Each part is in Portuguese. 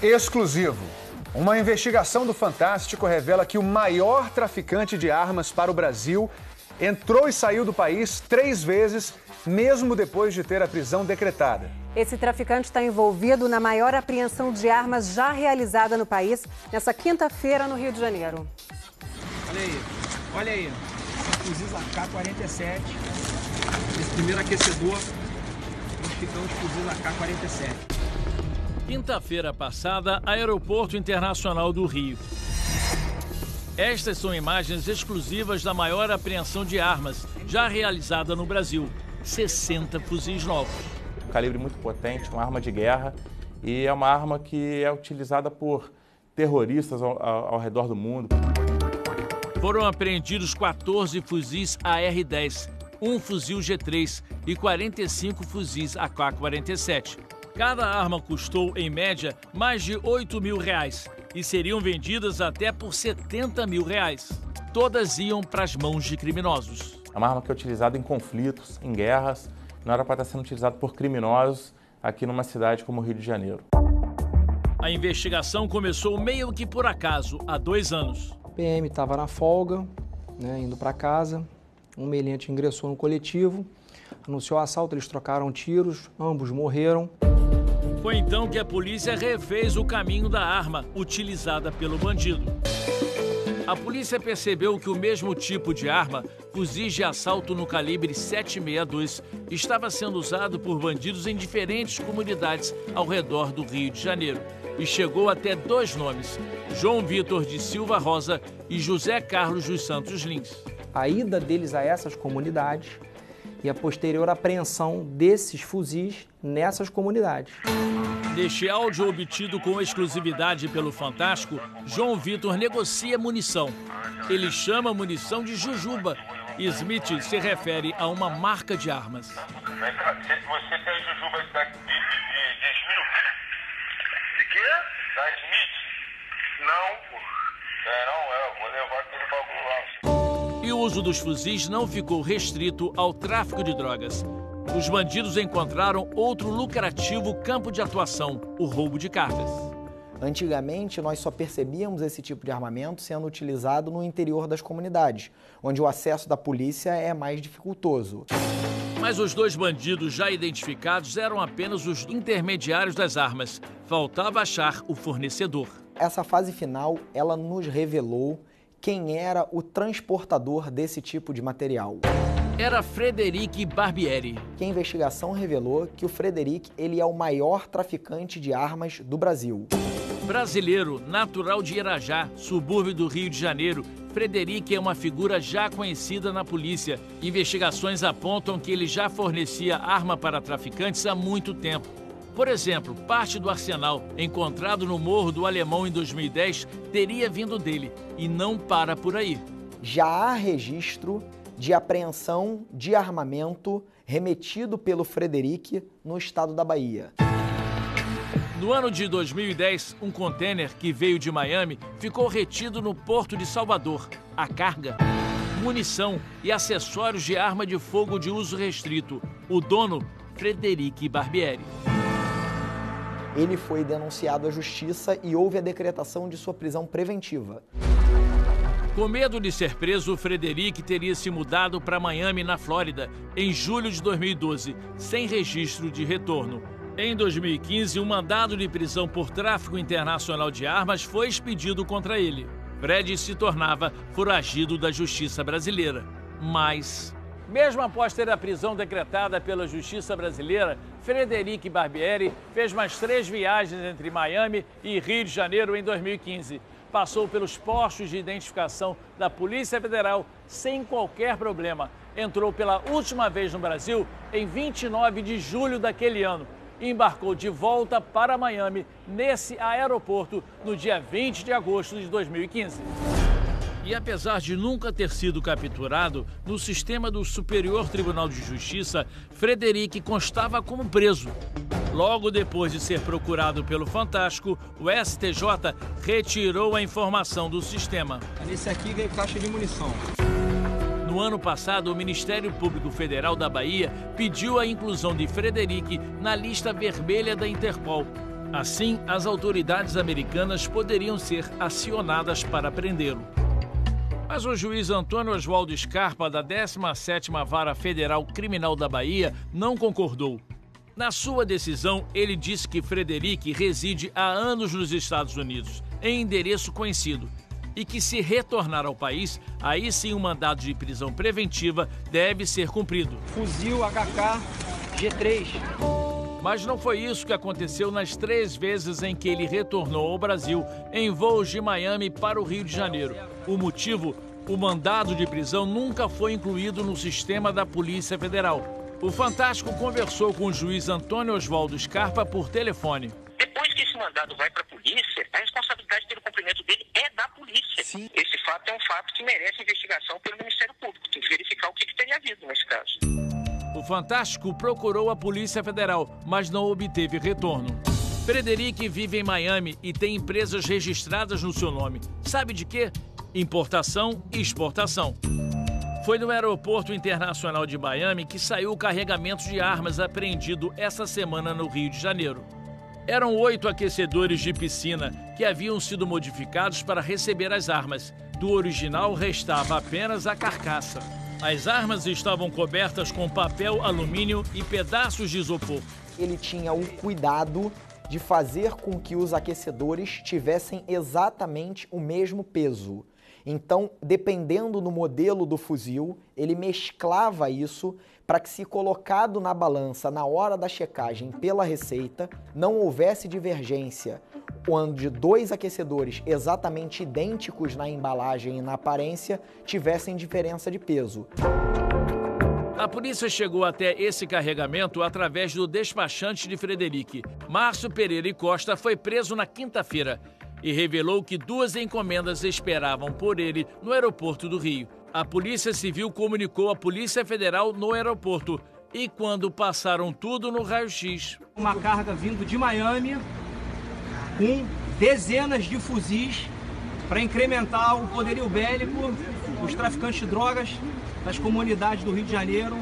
exclusivo. Uma investigação do Fantástico revela que o maior traficante de armas para o Brasil entrou e saiu do país 3 vezes, mesmo depois de ter a prisão decretada. Esse traficante está envolvido na maior apreensão de armas já realizada no país, nessa quinta-feira no Rio de Janeiro. Olha aí, fuzis AK-47, esse primeiro aquecedor, nós ficamos fuzis AK-47. Quinta-feira passada, Aeroporto Internacional do Rio. Estas são imagens exclusivas da maior apreensão de armas já realizada no Brasil. 60 fuzis novos. Um calibre muito potente, uma arma de guerra, e é uma arma que é utilizada por terroristas ao redor do mundo. Foram apreendidos 14 fuzis AR-10, um fuzil G3 e 45 fuzis AK-47. Cada arma custou, em média, mais de R$8 mil e seriam vendidas até por R$70 mil. Todas iam para as mãos de criminosos. É uma arma que é utilizada em conflitos, em guerras, não era para estar sendo utilizada por criminosos aqui numa cidade como o Rio de Janeiro. A investigação começou meio que por acaso, há 2 anos. O PM estava na folga, indo para casa, um meliante ingressou no coletivo, anunciou o assalto, eles trocaram tiros, ambos morreram. Foi então que a polícia refez o caminho da arma utilizada pelo bandido. A polícia percebeu que o mesmo tipo de arma, fuzis de assalto no calibre 7.62, estava sendo usado por bandidos em diferentes comunidades ao redor do Rio de Janeiro. E chegou até 2 nomes, João Vitor de Silva Rosa e José Carlos dos Santos Lins. A ida deles a essas comunidades e a posterior apreensão desses fuzis nessas comunidades. Neste áudio obtido com exclusividade pelo Fantástico, João Vitor negocia munição. Ele chama a munição de Jujuba. Smith se refere a uma marca de armas. Você tem Jujuba de Smith? De quê? Da Smith? Não, eu vou levar aquele bagulho lá. E o uso dos fuzis não ficou restrito ao tráfico de drogas. Os bandidos encontraram outro lucrativo campo de atuação, o roubo de cargas. Antigamente, nós só percebíamos esse tipo de armamento sendo utilizado no interior das comunidades, onde o acesso da polícia é mais dificultoso. Mas os 2 bandidos já identificados eram apenas os intermediários das armas. Faltava achar o fornecedor. Essa fase final, ela nos revelou quem era o transportador desse tipo de material. Era Frederic Barbieri. Que a investigação revelou que o Frederic ele é o maior traficante de armas do Brasil. Brasileiro, natural de Irajá, subúrbio do Rio de Janeiro, Frederic é uma figura já conhecida na polícia. Investigações apontam que ele já fornecia arma para traficantes há muito tempo. Por exemplo, parte do arsenal encontrado no Morro do Alemão em 2010 teria vindo dele e não para por aí. Já há registro de apreensão de armamento remetido pelo Frederic no estado da Bahia. No ano de 2010, um contêiner que veio de Miami ficou retido no porto de Salvador. A carga, munição e acessórios de arma de fogo de uso restrito. O dono, Frederic Barbieri. Ele foi denunciado à justiça e houve a decretação de sua prisão preventiva. Com medo de ser preso, Frederic teria se mudado para Miami, na Flórida, em julho de 2012, sem registro de retorno. Em 2015, um mandado de prisão por tráfico internacional de armas foi expedido contra ele. Fred se tornava foragido da justiça brasileira. Mas, mesmo após ter a prisão decretada pela justiça brasileira, Frederic Barbieri fez mais 3 viagens entre Miami e Rio de Janeiro em 2015. Passou pelos postos de identificação da Polícia Federal sem qualquer problema. Entrou pela última vez no Brasil em 29 de julho daquele ano. E embarcou de volta para Miami, nesse aeroporto, no dia 20 de agosto de 2015. E apesar de nunca ter sido capturado, no sistema do Superior Tribunal de Justiça, Frederic constava como preso. Logo depois de ser procurado pelo Fantástico, o STJ retirou a informação do sistema. Nesse aqui veio caixa de munição. No ano passado, o Ministério Público Federal da Bahia pediu a inclusão de Frederic na lista vermelha da Interpol. Assim, as autoridades americanas poderiam ser acionadas para prendê-lo. Mas o juiz Antônio Oswaldo Scarpa, da 17ª Vara Federal Criminal da Bahia, não concordou. Na sua decisão, ele disse que Frederic reside há anos nos Estados Unidos, em endereço conhecido, e que se retornar ao país, aí sim um mandado de prisão preventiva deve ser cumprido. Fuzil HK G3. Mas não foi isso que aconteceu nas 3 vezes em que ele retornou ao Brasil em voos de Miami para o Rio de Janeiro. O motivo? O mandado de prisão nunca foi incluído no sistema da Polícia Federal. O Fantástico conversou com o juiz Antônio Oswaldo Scarpa por telefone. Depois que esse mandado vai para a polícia, a responsabilidade pelo cumprimento dele é da polícia. Sim. Esse fato é um fato que merece investigação pelo Ministério Público. Tem que verificar o que teria havido nesse caso. O Fantástico procurou a Polícia Federal, mas não obteve retorno. Frederic vive em Miami e tem empresas registradas no seu nome. Sabe de quê? Importação e exportação. Foi no Aeroporto Internacional de Miami que saiu o carregamento de armas apreendido essa semana no Rio de Janeiro. Eram 8 aquecedores de piscina que haviam sido modificados para receber as armas. Do original restava apenas a carcaça. As armas estavam cobertas com papel alumínio e pedaços de isopor. Ele tinha o cuidado de fazer com que os aquecedores tivessem exatamente o mesmo peso. Então, dependendo do modelo do fuzil, ele mesclava isso para que, se colocado na balança na hora da checagem pela Receita, não houvesse divergência, onde 2 aquecedores exatamente idênticos na embalagem e na aparência tivessem diferença de peso. A polícia chegou até esse carregamento através do despachante de Frederic. Márcio Pereira e Costa foi preso na quinta-feira e revelou que 2 encomendas esperavam por ele no aeroporto do Rio. A Polícia Civil comunicou à Polícia Federal no aeroporto e quando passaram tudo no raio-x. Uma carga vindo de Miami com dezenas de fuzis para incrementar o poderio bélico dos traficantes de drogas das comunidades do Rio de Janeiro.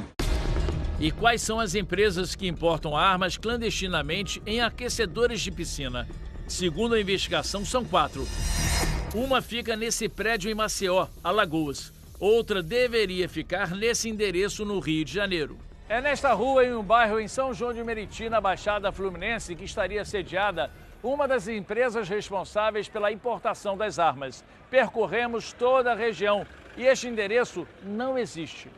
E quais são as empresas que importam armas clandestinamente em aquecedores de piscina? Segundo a investigação, são 4. Uma fica nesse prédio em Maceió, Alagoas. Outra deveria ficar nesse endereço no Rio de Janeiro. É nesta rua, em um bairro em São João de Meriti, na Baixada Fluminense, que estaria sediada uma das empresas responsáveis pela importação das armas. Percorremos toda a região e este endereço não existe.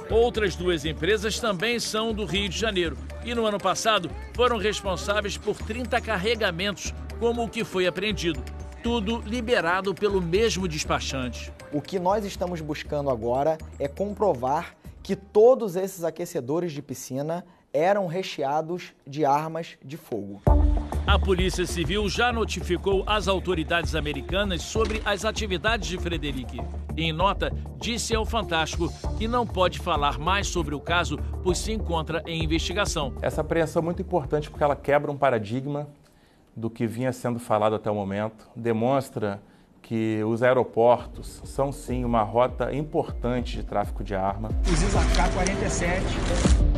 Outras 2 empresas também são do Rio de Janeiro e no ano passado foram responsáveis por 30 carregamentos, como o que foi apreendido. Tudo liberado pelo mesmo despachante. O que nós estamos buscando agora é comprovar que todos esses aquecedores de piscina eram recheados de armas de fogo. A Polícia Civil já notificou as autoridades americanas sobre as atividades de Frederic. Em nota, disse ao Fantástico que não pode falar mais sobre o caso, pois se encontra em investigação. Essa apreensão é muito importante porque ela quebra um paradigma do que vinha sendo falado até o momento, demonstra que os aeroportos são sim uma rota importante de tráfico de arma. Fuzis AK-47.